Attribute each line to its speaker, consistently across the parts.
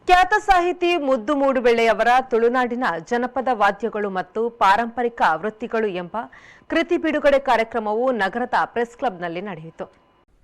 Speaker 1: ಖ್ಯಾತ ಸಾಹಿತಿ ಮುದ್ದು ಮೂಡುಬೆಳ್ಳೆಯವರ ತುಳುನಾಡಿನ ಜನಪದ ವಾದ್ಯಗಳು ಮತ್ತು ಪಾರಂಪರಿಕ ವೃತ್ತಿಗಳು ಎಂಬ ಕೃತಿ ಬಿಡುಗಡೆ ಕಾರ್ಯಕ್ರಮವು ನಗರದ ಪ್ರೆಸ್ ಕ್ಲಬ್ನಲ್ಲಿ ನಡೆಯಿತು.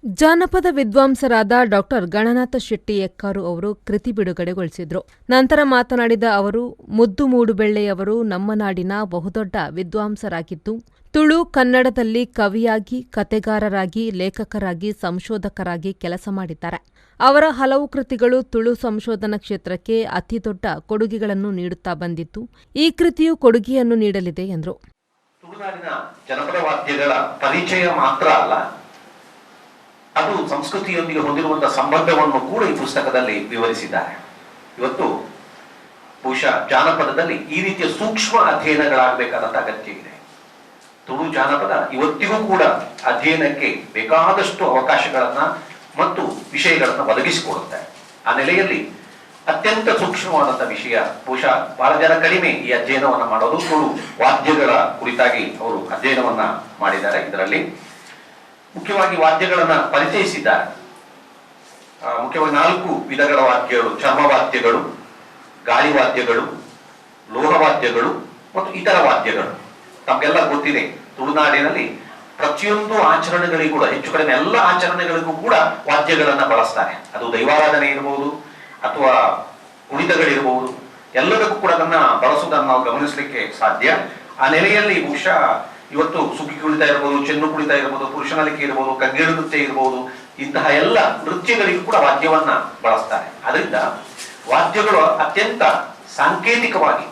Speaker 1: ಜಾನಪದ ವಿದ್ವಾಂಸರಾದ ಡಾ ಗಣನಾಥ ಶೆಟ್ಟಿ ಎಕ್ಕಾರು ಅವರು ಕೃತಿ ಬಿಡುಗಡೆಗೊಳಿಸಿದರು. ನಂತರ ಮಾತನಾಡಿದ ಅವರು, ಮುದ್ದು ಮೂಡುಬೆಳ್ಳೆಯವರು ನಮ್ಮ ನಾಡಿನ ಬಹುದೊಡ್ಡ ವಿದ್ವಾಂಸರಾಗಿದ್ದು, ತುಳು ಕನ್ನಡದಲ್ಲಿ ಕವಿಯಾಗಿ, ಕತೆಗಾರರಾಗಿ, ಲೇಖಕರಾಗಿ, ಸಂಶೋಧಕರಾಗಿ ಕೆಲಸ ಮಾಡಿದ್ದಾರೆ. ಅವರ ಹಲವು ಕೃತಿಗಳು ತುಳು ಸಂಶೋಧನಾ ಕ್ಷೇತ್ರಕ್ಕೆ ಅತಿದೊಡ್ಡ ಕೊಡುಗೆಗಳನ್ನು ನೀಡುತ್ತಾ ಬಂದಿದ್ದು, ಈ ಕೃತಿಯು ಕೊಡುಗೆಯನ್ನು ನೀಡಲಿದೆ ಎಂದರು.
Speaker 2: ತುಳುನಾಡಿನ ಜನಪದ ವಾದ್ಯಗಳ ಪರಿಚಯ ಮಾತ್ರ ಅಲ್ಲ, ಅದು ಸಂಸ್ಕೃತಿಯೊಂದಿಗೆ ಹೊಂದಿರುವಂತಹ ಸಂಬಂಧವನ್ನು ಕೂಡ ಈ ಪುಸ್ತಕದಲ್ಲಿ ವಿವರಿಸಿದ್ದಾರೆ. ಇವತ್ತು ಬಹುಶಃ ಜಾನಪದದಲ್ಲಿ ಈ ರೀತಿಯ ಸೂಕ್ಷ್ಮ ಅಧ್ಯಯನಗಳಾಗಬೇಕಾದಂತ ಅಗತ್ಯ ಇದೆ. ತುಳು ಜಾನಪದ ಇವತ್ತಿಗೂ ಕೂಡ ಅಧ್ಯಯನಕ್ಕೆ ಬೇಕಾದಷ್ಟು ಅವಕಾಶಗಳನ್ನ ಮತ್ತು ವಿಷಯಗಳನ್ನ ಒದಗಿಸಿಕೊಡುತ್ತೆ. ಆ ನೆಲೆಯಲ್ಲಿ ಅತ್ಯಂತ ಸೂಕ್ಷ್ಮವಾದಂತಹ ವಿಷಯ, ಬಹುಶಃ ಬಹಳ ಜನ ಕಡಿಮೆ ಈ ಅಧ್ಯಯನವನ್ನ ಮಾಡೋದು. ತುಳು ವಾದ್ಯಗಳ ಕುರಿತಾಗಿ ಅವರು ಅಧ್ಯಯನವನ್ನ ಮಾಡಿದ್ದಾರೆ. ಇದರಲ್ಲಿ ಮುಖ್ಯವಾಗಿ ವಾದ್ಯಗಳನ್ನ ಪರಿಚಯಿಸಿದ್ದಾರೆ. ಮುಖ್ಯವಾಗಿ 4 ವಿಧಗಳ ವಾದ್ಯಗಳು: ಚರ್ಮವಾದ್ಯಗಳು, ಗಾಳಿ ವಾದ್ಯಗಳು, ಲೋಹವಾದ್ಯಗಳು ಮತ್ತು ಇತರ ವಾದ್ಯಗಳು. ತಮಗೆಲ್ಲ ಗೊತ್ತಿದೆ, ತುಳುನಾಡಿನಲ್ಲಿ ಪ್ರತಿಯೊಂದು ಆಚರಣೆಗಳಿಗೂ ಕೂಡ, ಹೆಚ್ಚು ಕಡಿಮೆ ಎಲ್ಲ ಆಚರಣೆಗಳಿಗೂ ಕೂಡ ವಾದ್ಯಗಳನ್ನ ಬಳಸ್ತಾರೆ. ಅದು ದೈವಾರಾಧನೆ ಇರಬಹುದು ಅಥವಾ ಕುಣಿತಗಳಿರಬಹುದು, ಎಲ್ಲದಕ್ಕೂ ಕೂಡ ಅದನ್ನ ಬಳಸುವುದನ್ನು ನಾವು ಗಮನಿಸಲಿಕ್ಕೆ ಸಾಧ್ಯ. ಆ ನೆಲೆಯಲ್ಲಿ ಬಹುಶಃ ಇವತ್ತು ಸುಗ್ಗಿ ಕುಣಿತ ಇರಬಹುದು, ಚೆನ್ನು ಕುಣಿತ ಇರಬಹುದು, ಪುರುಷನಲಿಕೆ ಇರಬಹುದು, ಕಂಗೀಳು ನೃತ್ಯ ಇರಬಹುದು, ಇಂತಹ ಎಲ್ಲ ನೃತ್ಯಗಳಿಗೂ ಕೂಡ ವಾದ್ಯವನ್ನ ಬಳಸ್ತಾರೆ. ಅದರಿಂದ ವಾದ್ಯಗಳು ಅತ್ಯಂತ ಸಾಂಕೇತಿಕವಾಗಿ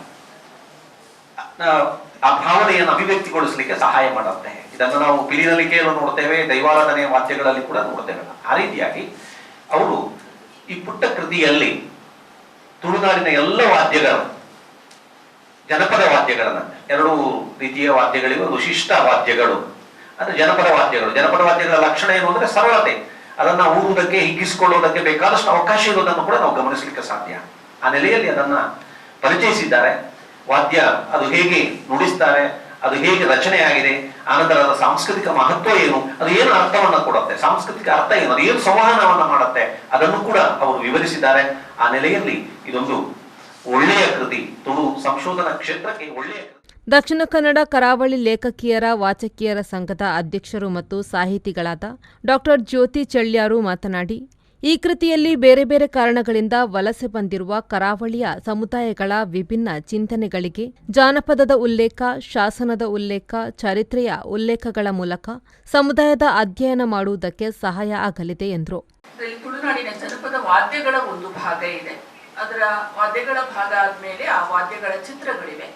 Speaker 2: ಆ ಭಾವನೆಯನ್ನು ಅಭಿವ್ಯಕ್ತಿಗೊಳಿಸಲಿಕ್ಕೆ ಸಹಾಯ ಮಾಡುತ್ತೆ. ಇದನ್ನು ನಾವು ಪಿಲಿನಲಿಕೆಯಲ್ಲೂ ನೋಡ್ತೇವೆ, ದೈವಾರಾಧನೆಯ ವಾದ್ಯಗಳಲ್ಲಿ ಕೂಡ ನೋಡ್ತೇವೆ. ಆ ರೀತಿಯಾಗಿ ಅವರು ಈ ಪುಟ್ಟ ಕೃತಿಯಲ್ಲಿ ತುಳುನಾಡಿನ ಎಲ್ಲ ವಾದ್ಯಗಳು, ಜನಪದ ವಾದ್ಯಗಳನ್ನ, 2 ರೀತಿಯ ವಾದ್ಯಗಳಿವೆ. ವಿಶಿಷ್ಟ ವಾದ್ಯಗಳು ಅಂದ್ರೆ ಜನಪದ ವಾದ್ಯಗಳು. ಜನಪದ ವಾದ್ಯಗಳ ಲಕ್ಷಣ ಏನು ಅಂದ್ರೆ ಸರಳತೆ. ಅದನ್ನ ಊರುವುದಕ್ಕೆ, ಹಿಗ್ಗಿಸಿಕೊಳ್ಳುವುದಕ್ಕೆ ಬೇಕಾದಷ್ಟು ಅವಕಾಶ ಇರುವುದನ್ನು ಕೂಡ ನಾವು ಗಮನಿಸಲಿಕ್ಕೆ ಸಾಧ್ಯ. ಆ ನೆಲೆಯಲ್ಲಿ ಅದನ್ನ ಪರಿಚಯಿಸಿದ್ದಾರೆ. ವಾದ್ಯ ಅದು ಹೇಗೆ ನುಡಿಸ್ತಾರೆ, ಅದು ಹೇಗೆ ರಚನೆ ಆಗಿದೆ, ಆನಂತರ ಅದರ ಸಾಂಸ್ಕೃತಿಕ ಮಹತ್ವ ಏನು, ಅದು ಏನು ಅರ್ಥವನ್ನ ಕೊಡುತ್ತೆ, ಸಾಂಸ್ಕೃತಿಕ ಅರ್ಥ ಏನು, ಅದು ಏನು ಸಂವಹನವನ್ನ ಮಾಡುತ್ತೆ, ಅದನ್ನು ಕೂಡ ಅವರು ವಿವರಿಸಿದ್ದಾರೆ. ಆ ನೆಲೆಯಲ್ಲಿ ಇದೊಂದು ಒಳ್ಳೆಯ ಕೃತಿ, ತುಳು ಸಂಶೋಧನಾ ಕ್ಷೇತ್ರಕ್ಕೆ ಒಳ್ಳೆಯ ಕೃತಿ.
Speaker 1: ದಕ್ಷಿಣ ಕನ್ನಡ ಕರಾವಳಿ ಲೇಖಕಿಯರ ವಾಚಕಿಯರ ಸಂಘದ ಅಧ್ಯಕ್ಷರು ಮತ್ತು ಸಾಹಿತಿಗಳಾದ ಡಾ ಜ್ಯೋತಿ ಚಳ್ಯಾರು ಮಾತನಾಡಿ, ಈ ಕೃತಿಯಲ್ಲಿ ಬೇರೆ ಬೇರೆ ಕಾರಣಗಳಿಂದ ವಲಸೆ ಬಂದಿರುವ ಕರಾವಳಿಯ ಸಮುದಾಯಗಳ ವಿಭಿನ್ನ ಚಿಂತನೆಗಳಿಗೆ ಜಾನಪದದ ಉಲ್ಲೇಖ, ಶಾಸನದ ಉಲ್ಲೇಖ, ಚರಿತ್ರೆಯ ಉಲ್ಲೇಖಗಳ ಮೂಲಕ ಸಮುದಾಯದ ಅಧ್ಯಯನ ಮಾಡುವುದಕ್ಕೆ ಸಹಾಯ ಆಗಲಿದೆ ಎಂದರು.
Speaker 3: ತುಳುನಾಡಿನ ಜನಪದ ವಾದ್ಯಗಳ ಒಂದು ಭಾಗ ಇದೆ. ಅದರ ವಾದ್ಯಗಳ ಭಾಗ ಆದ್ಮೇಲೆ ಆ ವಾದ್ಯಗಳ ಚಿತ್ರಗಳಿವೆ.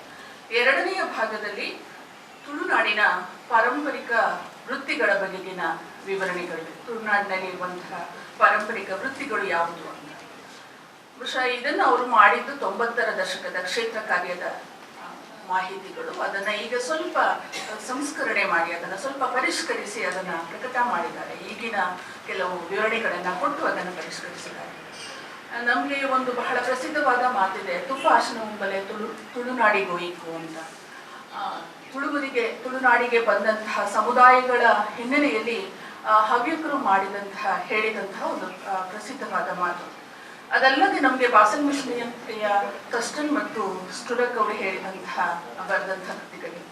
Speaker 3: 2ನೆಯ ಭಾಗದಲ್ಲಿ ತುಳುನಾಡಿನ ಪಾರಂಪರಿಕ ವೃತ್ತಿಗಳ ಬಗೆಗಿನ ವಿವರಣೆಗಳಿವೆ. ತುಳುನಾಡಿನಲ್ಲಿ ಇರುವಂತಹ ಪಾರಂಪರಿಕ ವೃತ್ತಿಗಳು ಯಾವುದು ಅಂತ. ಬಹುಶಃ ಇದನ್ನು ಅವರು ಮಾಡಿದ್ದು 90ರ ದಶಕದ ಕ್ಷೇತ್ರ ಕಾರ್ಯದ ಮಾಹಿತಿಗಳು. ಅದನ್ನ ಈಗ ಸ್ವಲ್ಪ ಸಂಸ್ಕರಣೆ ಮಾಡಿ, ಅದನ್ನ ಸ್ವಲ್ಪ ಪರಿಷ್ಕರಿಸಿ ಅದನ್ನ ಪ್ರಕಟ ಮಾಡಿದ್ದಾರೆ. ಈಗಿನ ಕೆಲವು ವಿವರಣೆಗಳನ್ನ ಕೊಟ್ಟು ಅದನ್ನು ಪರಿಷ್ಕರಿಸಿದ್ದಾರೆ. ನಮಗೆ ಒಂದು ಬಹಳ ಪ್ರಸಿದ್ಧವಾದ ಮಾತಿದೆ, ತುಪ್ಪಾಶನ ಮುಂಬಲೆ ತುಳುನಾಡಿಗೋಯಿಕು ಅಂತ. ತುಳುನಾಡಿಗೆ ಬಂದಂತಹ ಸಮುದಾಯಗಳ ಹಿನ್ನೆಲೆಯಲ್ಲಿ ಹವ್ಯಕರು ಹೇಳಿದಂತಹ ಒಂದು ಪ್ರಸಿದ್ಧವಾದ ಮಾತು. ಅದಲ್ಲದೆ ನಮಗೆ ಬಾಸಲ್ ಮಿಶ್ರಿಯ ಕಸ್ಟನ್ ಮತ್ತು ಸ್ಟುರಕ್ ಅವರು ಬರೆದಂತಹ ಕೃತಿಗಳು.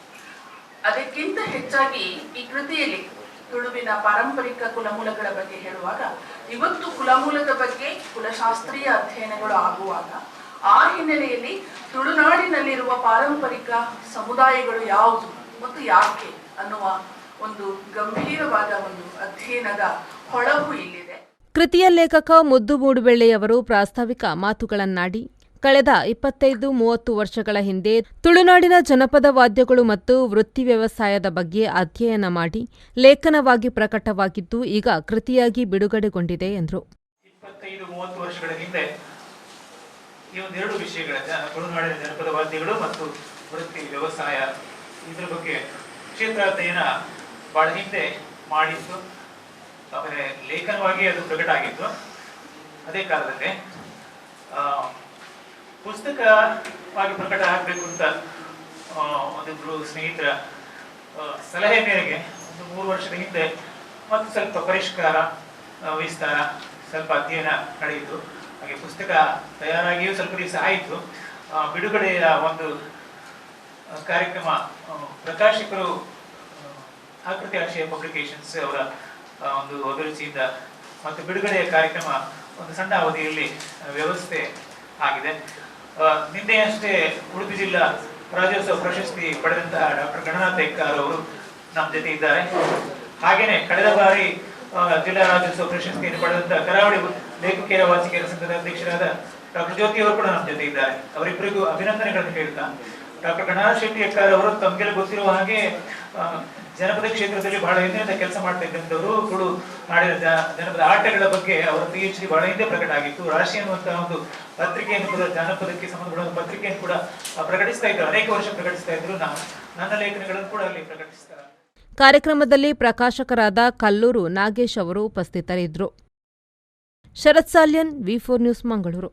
Speaker 3: ಅದಕ್ಕಿಂತ ಹೆಚ್ಚಾಗಿ ಈ ಕೃತಿಯಲ್ಲಿ ತುಳುವಿನ ಪಾರಂಪರಿಕ ಕುಲಮೂಲಗಳ ಬಗ್ಗೆ ಹೇಳುವಾಗ, ಇವತ್ತು ಕುಲಮೂಲದ ಬಗ್ಗೆ ಕುಲಶಾಸ್ತ್ರೀಯ ಅಧ್ಯಯನಗಳು ಆಗುವಾಗ ಆ ಹಿನ್ನೆಲೆಯಲ್ಲಿ ತುಳುನಾಡಿನಲ್ಲಿರುವ ಪಾರಂಪರಿಕ ಸಮುದಾಯಗಳು ಯಾವುದು ಮತ್ತು ಯಾಕೆ ಅನ್ನುವ ಒಂದು ಗಂಭೀರವಾದ ಒಂದು ಅಧ್ಯಯನದ ಹೊಳಪು ಇಲ್ಲಿದೆ.
Speaker 1: ಕೃತಿಯ ಲೇಖಕ ಮುದ್ದು ಮೂಡುಬೆಳ್ಳೆಯವರು ಪ್ರಾಸ್ತಾವಿಕ ಮಾತುಗಳನ್ನಾಡಿ, ಕಳೆದ 25-30 ವರ್ಷಗಳ ಹಿಂದೆ ತುಳುನಾಡಿನ ಜನಪದ ವಾದ್ಯಗಳು ಮತ್ತು ವೃತ್ತಿ ವ್ಯವಸಾಯದ ಬಗ್ಗೆ ಅಧ್ಯಯನ ಮಾಡಿ ಲೇಖನವಾಗಿ ಪ್ರಕಟವಾಗಿದ್ದು, ಈಗ ಕೃತಿಯಾಗಿ ಬಿಡುಗಡೆಗೊಂಡಿದೆ ಎಂದರು.
Speaker 4: 25-30 ವರ್ಷಗಳ ಹಿಂದೆ ಈ ಒಂದೆರಡು ವಿಷಯಗಳನ್ನ, ತುಳುನಾಡಿನ ಜನಪದ ವಾದ್ಯಗಳು ಮತ್ತು ವೃತ್ತಿ ವ್ಯವಸಾಯ, ಇದರ ಬಗ್ಗೆ ಕ್ಷೇತ್ರಾಧ್ಯಯನ ಬಹಳ ಹಿಂದೆ ಮಾಡಿದ್ದು. ಆಮೇಲೆ ಲೇಖನವಾಗಿ ಅದು ಪ್ರಕಟ ಆಗಿತ್ತು. ಅದೇ ಕಾಲದಲ್ಲಿ ಪುಸ್ತಕವಾಗಿ ಪ್ರಕಟ ಆಗಬೇಕು ಅಂತ ಒಂದಿಬ್ರು ಸ್ನೇಹಿತರ ಸಲಹೆ ಮೇರೆಗೆ ಒಂದು 3 ವರ್ಷದ ಹಿಂದೆ ಮತ್ತು ಸ್ವಲ್ಪ ಪರಿಷ್ಕಾರ, ವಿಸ್ತಾರ, ಸ್ವಲ್ಪ ಅಧ್ಯಯನ ನಡೆಯಿತು. ನಮಗೆ ಪುಸ್ತಕ ತಯಾರಾಗಿಯೂ ಸ್ವಲ್ಪ ದಿವಸ ಆಯಿತು. ಬಿಡುಗಡೆಯ ಒಂದು ಕಾರ್ಯಕ್ರಮ ಪ್ರಕಾಶಕರು ಆಕೃತಿ ಆಶಯ ಪಬ್ಲಿಕೇಶನ್ಸ್ ಅವರ ಒಂದು ಅಭಿರುಚಿಯಿಂದ ಮತ್ತು ಬಿಡುಗಡೆಯ ಕಾರ್ಯಕ್ರಮ ಒಂದು ಸಣ್ಣ ಅವಧಿಯಲ್ಲಿ ವ್ಯವಸ್ಥೆ ಆಗಿದೆ. ನಿನ್ನೆಯಷ್ಟೇ ಉಡುಪಿ ಜಿಲ್ಲಾ ರಾಜ್ಯೋತ್ಸವ ಪ್ರಶಸ್ತಿ ಪಡೆದಂತಹ ಡಾಕ್ಟರ್ ಗಣನಾಥ ಎಕ್ಕಾರ್ ಅವರು ನಮ್ಮ ಜೊತೆ ಇದ್ದಾರೆ. ಹಾಗೇನೆ ಕಳೆದ ಬಾರಿ ಜಿಲ್ಲಾ ರಾಜ್ಯೋತ್ಸವ ಪ್ರಶಸ್ತಿಯನ್ನು ಪಡೆದಂತಹ ಕರಾವಳಿ ಲೇಖಕಿಯರ ವಾಚಿಕೆಯರ ಸಂಘದ ಅಧ್ಯಕ್ಷರಾದ ಡಾಕ್ಟರ್ ಜ್ಯೋತಿ ಅವರು ಕೂಡ ನಮ್ಮ ಜೊತೆ ಇದ್ದಾರೆ. ಅವರಿಬ್ಬರಿಗೂ ಅಭಿನಂದನೆಗಳನ್ನು ಹೇಳ್ತಾ, ಡಾಕ್ಟರ್ ಗಣನಾಥ ಶೆಟ್ಟಿ ಎಕ್ಕಾರ್ ಅವರು ತಮಗೆಲ್ಲ ಗೊತ್ತಿರುವ ಹಾಗೆ ಜನಪದ ಕ್ಷೇತ್ರದಲ್ಲಿ ಬಹಳ ಹಿಂದಿನಿಂದ ಕೆಲಸ ಮಾಡ್ತಾ ಇದ್ದಂಥವರು. ತುಳು ನಾಡಿನ ಜನಪದ ಆಟಗಳ ಬಗ್ಗೆ ಅವರ PhD ಬಹಳ ಹಿಂದೆ ಪ್ರಕಟ ಆಗಿತ್ತು. ರಾಶಿ ಅನ್ನುವಂತಹ ಒಂದು ಪತ್ರಿಕೆಯನ್ನು ಕೂಡ, ಜಾನಪದಕ್ಕೆ ಸಂಬಂಧಪಡುವ ಪತ್ರಿಕೆಯನ್ನು ಕೂಡ ಪ್ರಕಟಿಸ್ತಾ ಇದ್ರು, ಅನೇಕ ವರ್ಷ ಪ್ರಕಟಿಸ್ತಾ ಇದ್ರು. ನನ್ನ ಲೇಖನಗಳನ್ನು ಕೂಡ ಅಲ್ಲಿ ಪ್ರಕಟಿಸ್ತಾರೆ.
Speaker 1: ಕಾರ್ಯಕ್ರಮದಲ್ಲಿ ಪ್ರಕಾಶಕರಾದ ಕಲ್ಲೂರು ನಾಗೇಶ್ ಅವರು ಉಪಸ್ಥಿತರಿದ್ದರು. ಶರತ್ ಸಾಲ್ಯನ್, V4 ನ್ಯೂಸ್, ಮಂಗಳೂರು.